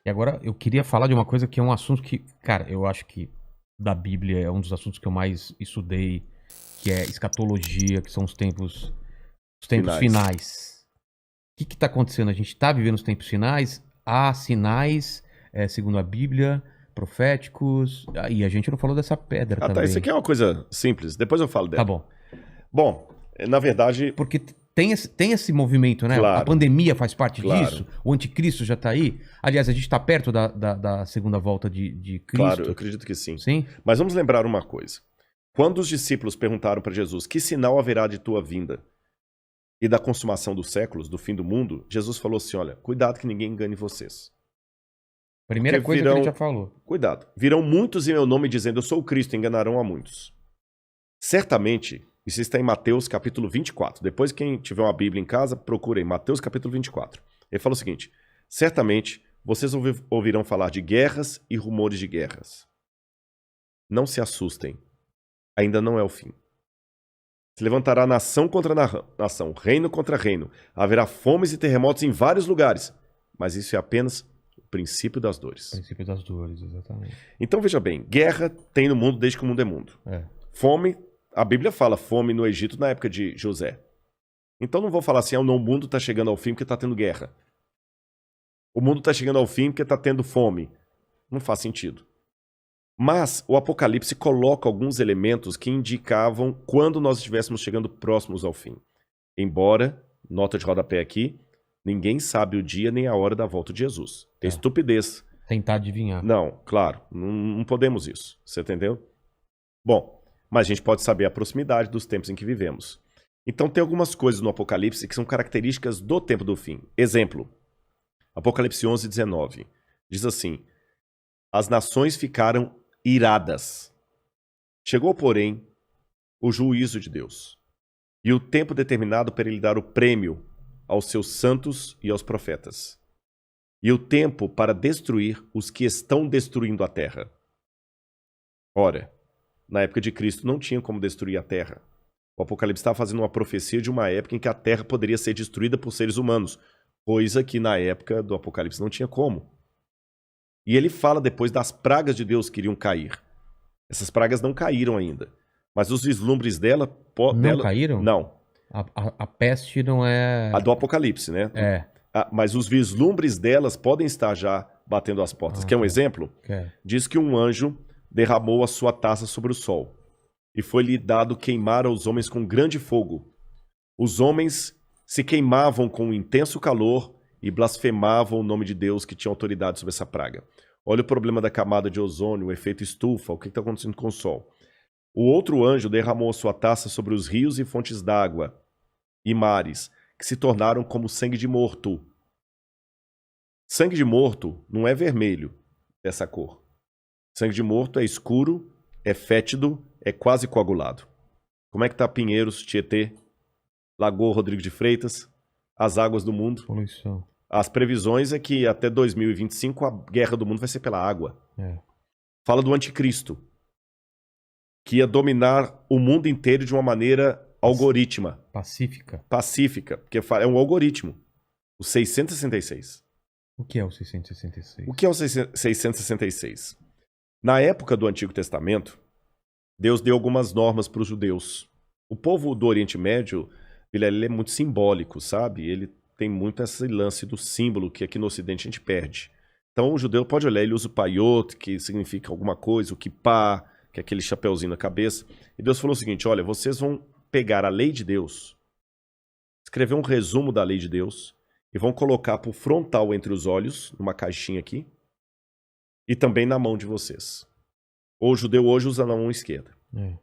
E agora eu queria falar de uma coisa que é um assunto que, cara, eu acho que da Bíblia é um dos assuntos que eu mais estudei, que é escatologia, que são os tempos Finais. finais. O que está acontecendo? A gente está vivendo os tempos finais, há sinais, segundo a Bíblia, proféticos, e a gente não falou dessa pedra Ah, tá. Isso também. aqui é uma coisa simples. Depois eu falo Tá dela. bom. Bom, na verdade, Porque tem esse movimento, né? A claro, pandemia faz parte claro, disso, o anticristo já está aí. Aliás, a gente está perto da segunda volta de claro, eu Cristo, acredito que sim. sim? Mas vamos lembrar uma coisa. Quando os discípulos perguntaram para Jesus: que sinal haverá de tua vinda e da consumação dos séculos, do fim do mundo, Jesus falou assim: olha, cuidado que ninguém engane vocês. Porque Primeira coisa que ele já virão, falou. cuidado, virão muitos em meu nome dizendo: eu sou o Cristo, enganarão a muitos. Certamente, isso está em Mateus capítulo 24. Depois, quem tiver uma Bíblia em casa, procure em Mateus capítulo 24. Ele fala o seguinte: certamente vocês ouvirão falar de guerras e rumores de guerras. Não se assustem, ainda não é o fim. Se levantará nação contra nação, reino contra reino. Haverá fomes e terremotos em vários lugares. Mas isso é apenas o princípio das dores. Princípio das dores, exatamente. Então veja bem, guerra tem no mundo desde que o mundo é mundo. É. Fome, a Bíblia fala fome no Egito na época de José. Então não vou falar assim, o mundo está chegando ao fim porque está tendo guerra. O mundo está chegando ao fim porque está tendo fome. Não faz sentido. Mas o Apocalipse coloca alguns elementos que indicavam quando nós estivéssemos chegando próximos ao fim. Embora, nota de rodapé aqui, ninguém sabe o dia nem a hora da volta de Jesus. É estupidez. Tentar adivinhar. Não, claro, não podemos isso. Você entendeu? Bom, mas a gente pode saber a proximidade dos tempos em que vivemos. Então tem algumas coisas no Apocalipse que são características do tempo do fim. Exemplo, Apocalipse 11, 19. Diz assim: as nações ficaram iradas. Chegou, porém, o juízo de Deus e o tempo determinado para ele dar o prêmio aos seus santos e aos profetas, e o tempo para destruir os que estão destruindo a terra. Ora, na época de Cristo não tinha como destruir a terra. O Apocalipse estava fazendo uma profecia de uma época em que a terra poderia ser destruída por seres humanos, coisa que na época do Apocalipse não tinha como. E ele fala depois das pragas de Deus que iriam cair. Essas pragas não caíram ainda, mas os vislumbres dela... Não caíram? Não. A peste não é... A do Apocalipse, né? É. Mas os vislumbres delas podem estar já batendo as portas. Quer um Tá. exemplo? Quer. Diz que um anjo derramou a sua taça sobre o sol, e foi-lhe dado queimar aos homens com grande fogo. Os homens se queimavam com um intenso calor e blasfemavam o nome de Deus que tinha autoridade sobre essa praga. Olha o problema da camada de ozônio, o efeito estufa, o que está acontecendo com o sol. O outro anjo derramou a sua taça sobre os rios e fontes d'água e mares, que se tornaram como sangue de morto. Sangue de morto não é vermelho, dessa cor. Sangue de morto é escuro, é fétido, é quase coagulado. Como é que tá Pinheiros, Tietê, Lagoa Rodrigo de Freitas, as águas do mundo? Poluição. As previsões é que até 2025 a guerra do mundo vai ser pela água. É. Fala do anticristo, que ia dominar o mundo inteiro de uma maneira algorítmica, pacífica, porque é um algoritmo. O 666. O que é o 666? O que é o 666? Na época do Antigo Testamento, Deus deu algumas normas para os judeus. O povo do Oriente Médio, ele é muito simbólico, sabe? Ele tem muito esse lance do símbolo que aqui no Ocidente a gente perde. Então o judeu pode olhar, ele usa o paiot, que significa alguma coisa, o kippah, que é aquele chapeuzinho na cabeça. E Deus falou o seguinte: olha, vocês vão pegar a lei de Deus, escrever um resumo da lei de Deus e vão colocar por frontal entre os olhos, numa caixinha aqui, e também na mão de vocês. O judeu hoje usa na mão esquerda. É.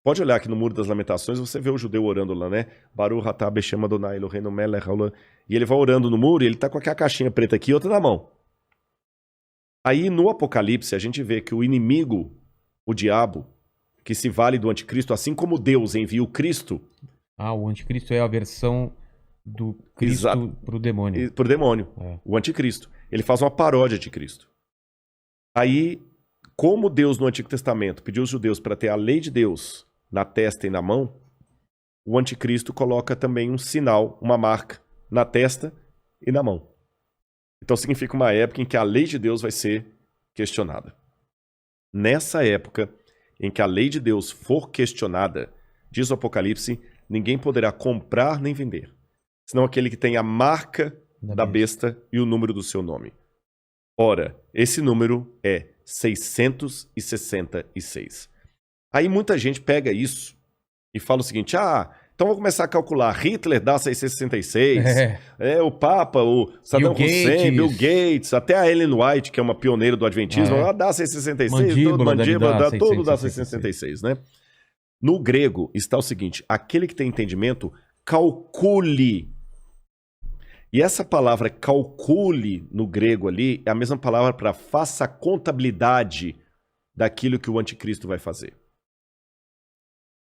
Pode olhar aqui no Muro das Lamentações, você vê o judeu orando lá, né? Baruch atah Beshem Adonai Eloheinu melech haolam. E ele vai orando no muro e ele tá com aquela caixinha preta aqui e outra na mão. Aí no Apocalipse a gente vê que o inimigo, o diabo, que se vale do anticristo, assim como Deus envia o Cristo... O anticristo é a versão do Cristo pro demônio. Pro demônio. É. O anticristo. Ele faz uma paródia de Cristo. Aí, como Deus no Antigo Testamento pediu os judeus para ter a lei de Deus na testa e na mão, o anticristo coloca também um sinal, uma marca, na testa e na mão. Então significa uma época em que a lei de Deus vai ser questionada. Nessa época em que a lei de Deus for questionada, diz o Apocalipse, ninguém poderá comprar nem vender, senão aquele que tem a marca da besta e o número do seu nome. Ora, esse número é 666. Aí muita gente pega isso e fala o seguinte, então vou começar a calcular, Hitler dá 666, o Papa, o Saddam Hussein, Bill Gates, até a Ellen White, que é uma pioneira do Adventismo, ela dá 666, mandíbula, todo dá 666, né? No grego está o seguinte, aquele que tem entendimento, calcule. E essa palavra calcule no grego ali é a mesma palavra para faça a contabilidade daquilo que o anticristo vai fazer.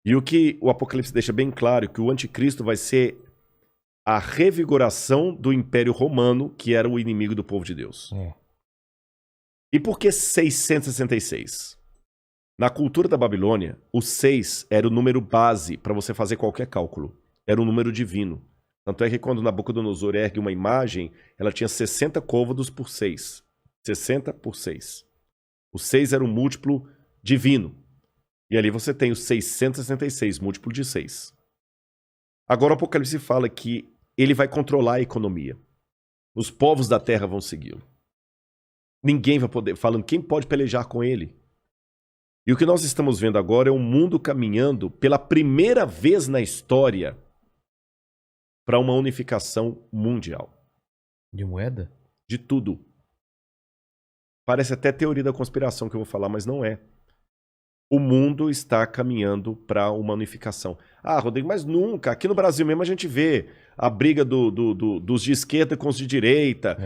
E o que o Apocalipse deixa bem claro é que o anticristo vai ser a revigoração do Império Romano, que era o inimigo do povo de Deus. E por que 666? Na cultura da Babilônia, o 6 era o número base para você fazer qualquer cálculo. Era um número divino. Tanto é que quando Nabucodonosor ergue uma imagem, ela tinha 60 côvados por 6. 60 por 6. O 6 era um múltiplo divino. E ali você tem o 666, múltiplo de 6. Agora o Apocalipse fala que ele vai controlar a economia. Os povos da terra vão segui-lo. Ninguém vai poder, falando quem pode pelejar com ele. E o que nós estamos vendo agora é um mundo caminhando pela primeira vez na história para uma unificação mundial. De moeda? De tudo. Parece até teoria da conspiração que eu vou falar, mas não é. O mundo está caminhando para uma unificação. Rodrigo, mas nunca. Aqui no Brasil mesmo a gente vê a briga dos de esquerda com os de direita.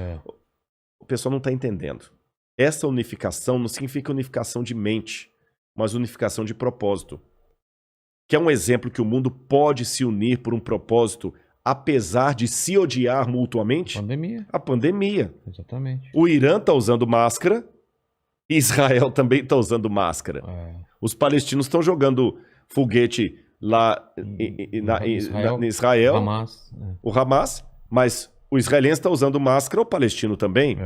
O pessoal não está entendendo. Essa unificação não significa unificação de mente, mas unificação de propósito. Que é um exemplo que o mundo pode se unir por um propósito, apesar de se odiar mutuamente? Pandemia. A pandemia. Exatamente. O Irã está usando máscara, Israel também está usando máscara. Os palestinos estão jogando foguete lá em Israel, Hamas, o Hamas, mas o israelense está usando máscara, o palestino também.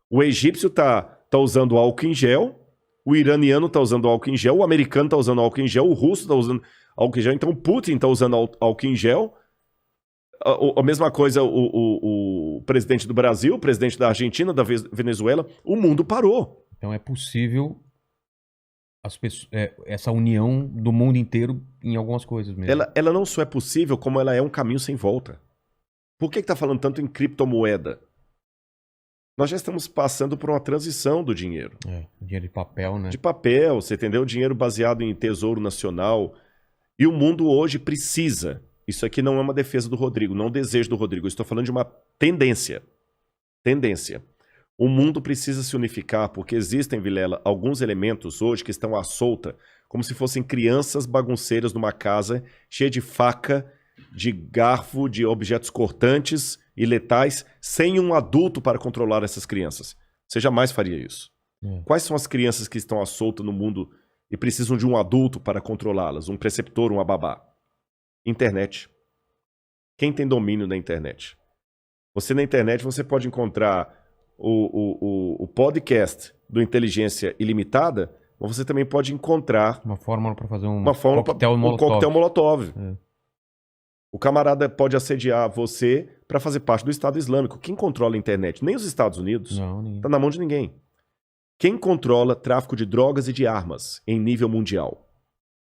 O egípcio está usando álcool em gel, o iraniano está usando álcool em gel, o americano está usando álcool em gel, o russo está usando álcool em gel, então o Putin está usando álcool em gel. A mesma coisa o presidente do Brasil, o presidente da Argentina, da Venezuela, o mundo parou. Então é possível essa união do mundo inteiro em algumas coisas mesmo. Ela não só é possível, como ela é um caminho sem volta. Por que está falando tanto em criptomoeda? Nós já estamos passando por uma transição do dinheiro. Dinheiro de papel, né? De papel, você entendeu? Dinheiro baseado em tesouro nacional. E o mundo hoje precisa. Isso aqui não é uma defesa do Rodrigo, não é um desejo do Rodrigo. Eu estou falando de uma tendência. Tendência. O mundo precisa se unificar porque existem, Vilela, alguns elementos hoje que estão à solta, como se fossem crianças bagunceiras numa casa cheia de faca, de garfo, de objetos cortantes e letais, sem um adulto para controlar essas crianças. Você jamais faria isso. Quais são as crianças que estão à solta no mundo e precisam de um adulto para controlá-las? Um preceptor, uma babá? Internet. Quem tem domínio da internet? Você na internet você pode encontrar o podcast do Inteligência Ilimitada, mas você também pode encontrar uma fórmula para fazer um coquetel Molotov. O camarada pode assediar você para fazer parte do Estado Islâmico. Quem controla a internet? Nem os Estados Unidos. Não, ninguém. Tá na mão de ninguém. Quem controla tráfico de drogas e de armas em nível mundial?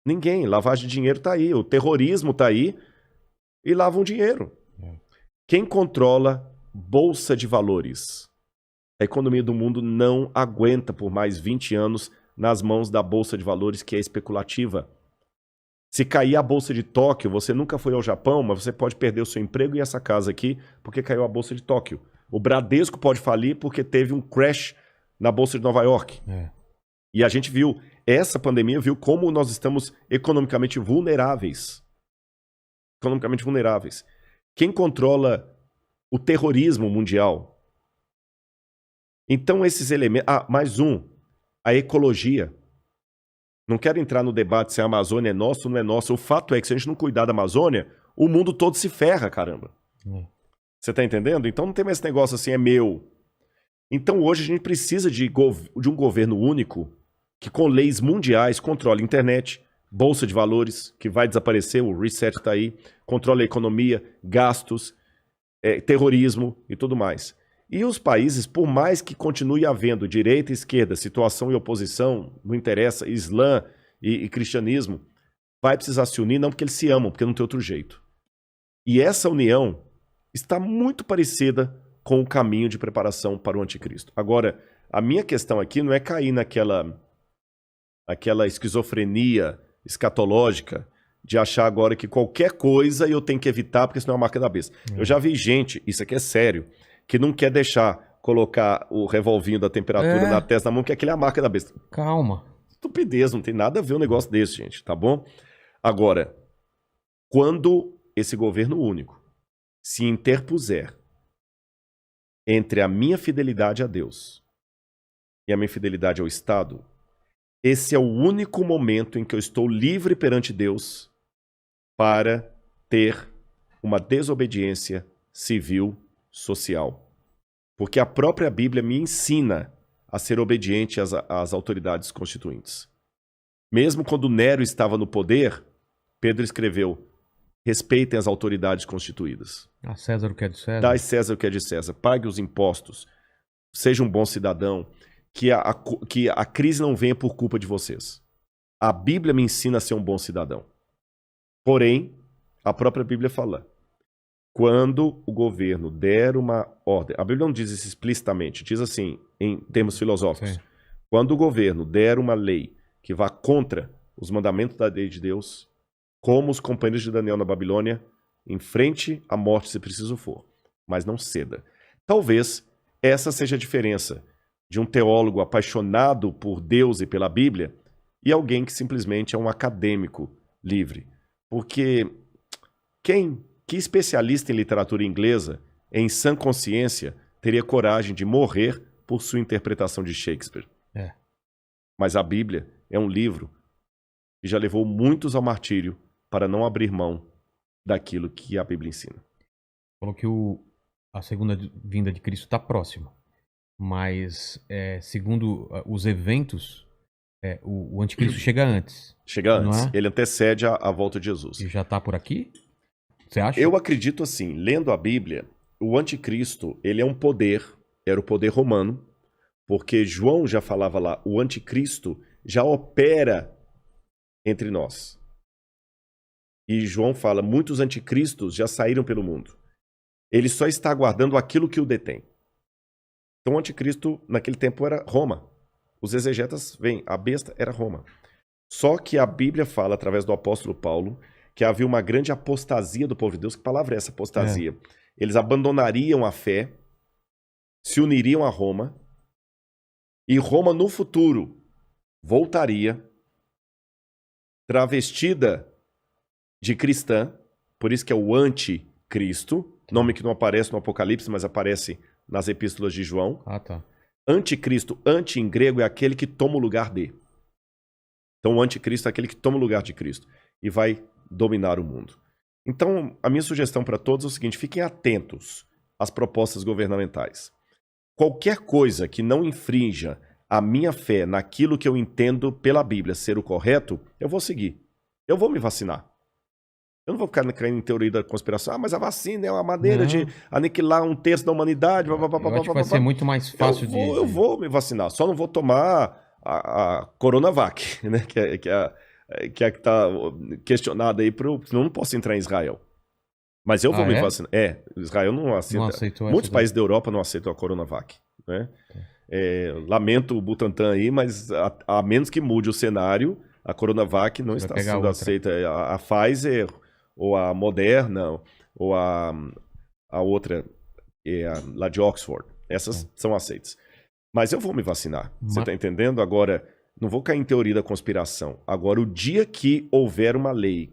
Ninguém. Lavagem de dinheiro tá aí. O terrorismo tá aí e lavam dinheiro. Quem controla bolsa de valores? A economia do mundo não aguenta por mais 20 anos nas mãos da bolsa de valores que é especulativa. Se cair a bolsa de Tóquio, você nunca foi ao Japão, mas você pode perder o seu emprego e essa casa aqui porque caiu a bolsa de Tóquio. O Bradesco pode falir porque teve um crash na bolsa de Nova York. E a gente viu, essa pandemia viu como nós estamos economicamente vulneráveis. Economicamente vulneráveis. Quem controla o terrorismo mundial? Então esses elementos... mais um. A ecologia. Não quero entrar no debate se a Amazônia é nossa ou não é nossa. O fato é que se a gente não cuidar da Amazônia, o mundo todo se ferra, caramba. Você tá entendendo? Então não tem mais esse negócio assim, é meu. Então hoje a gente precisa de um governo único que com leis mundiais controle a internet, bolsa de valores, que vai desaparecer, o reset está aí, controle a economia, gastos, terrorismo e tudo mais. E os países, por mais que continue havendo direita e esquerda, situação e oposição, não interessa, Islã e cristianismo, vai precisar se unir, não porque eles se amam, porque não tem outro jeito. E essa união está muito parecida com o caminho de preparação para o anticristo. Agora, a minha questão aqui não é cair naquela esquizofrenia escatológica de achar agora que qualquer coisa eu tenho que evitar porque senão é a marca da besta. Eu já vi gente, isso aqui é sério, que não quer deixar colocar o revolvinho da temperatura na testa da mão, porque aquele é a marca da besta. Calma. Estupidez, não tem nada a ver um negócio desse, gente, tá bom? Agora, quando esse governo único se interpuser entre a minha fidelidade a Deus e a minha fidelidade ao Estado, esse é o único momento em que eu estou livre perante Deus para ter uma desobediência civil, social. Porque a própria Bíblia me ensina a ser obediente às autoridades constituintes. Mesmo quando Nero estava no poder, Pedro escreveu: respeitem as autoridades constituídas. A César o que é de César. Dai César o que é de César. Pague os impostos. Seja um bom cidadão. Que a crise não venha por culpa de vocês. A Bíblia me ensina a ser um bom cidadão. Porém, a própria Bíblia fala: quando o governo der uma ordem... A Bíblia não diz isso explicitamente, diz assim, em termos filosóficos. Sim. Quando o governo der uma lei que vá contra os mandamentos da lei de Deus, como os companheiros de Daniel na Babilônia, enfrente a morte se preciso for, mas não ceda. Talvez essa seja a diferença de um teólogo apaixonado por Deus e pela Bíblia e alguém que simplesmente é um acadêmico livre. Porque que especialista em literatura inglesa, em sã consciência, teria coragem de morrer por sua interpretação de Shakespeare? Mas a Bíblia é um livro que já levou muitos ao martírio para não abrir mão daquilo que a Bíblia ensina. Falou que a segunda vinda de Cristo está próxima. Mas, segundo os eventos, o anticristo chega antes. Chega antes. Ele antecede a volta de Jesus. E já está por aqui? Você acha? Eu acredito assim, lendo a Bíblia, o anticristo, ele é um poder, era o poder romano, porque João já falava lá, o anticristo já opera entre nós. E João fala, muitos anticristos já saíram pelo mundo. Ele só está aguardando aquilo que o detém. Então o anticristo naquele tempo era Roma. Os exegetas veem, a besta era Roma. Só que a Bíblia fala, através do apóstolo Paulo, que havia uma grande apostasia do povo de Deus. Que palavra é essa, apostasia? Eles abandonariam a fé, se uniriam a Roma, e Roma no futuro voltaria travestida de cristã, por isso que é o anticristo, nome que não aparece no Apocalipse, mas aparece nas epístolas de João. Tá. Anticristo, anti em grego, é aquele que toma o lugar de. Então o anticristo é aquele que toma o lugar de Cristo e vai dominar o mundo. Então a minha sugestão para todos é o seguinte, fiquem atentos às propostas governamentais. Qualquer coisa que não infrinja a minha fé naquilo que eu entendo pela Bíblia ser o correto, eu vou seguir. Eu vou me vacinar. Eu não vou ficar crendo em teoria da conspiração. Mas a vacina é uma maneira de aniquilar 1/3 da humanidade. Eu acho que vai ser muito mais fácil Eu vou me vacinar. Só não vou tomar a Coronavac, né? Que está questionada aí. Senão eu não posso entrar em Israel. Mas eu vou me vacinar. Israel não aceita. Não aceitou muitos países da Europa não aceitam a Coronavac. Né? Lamento o Butantan aí, mas a menos que mude o cenário, a Coronavac não está sendo aceita. A Pfizer... ou a Moderna, ou a outra, lá de Oxford. Essas são aceitas. Mas eu vou me vacinar. Você está entendendo? Agora, não vou cair em teoria da conspiração. Agora, o dia que houver uma lei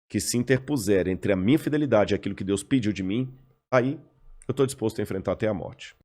que se interpuser entre a minha fidelidade e aquilo que Deus pediu de mim, aí eu estou disposto a enfrentar até a morte.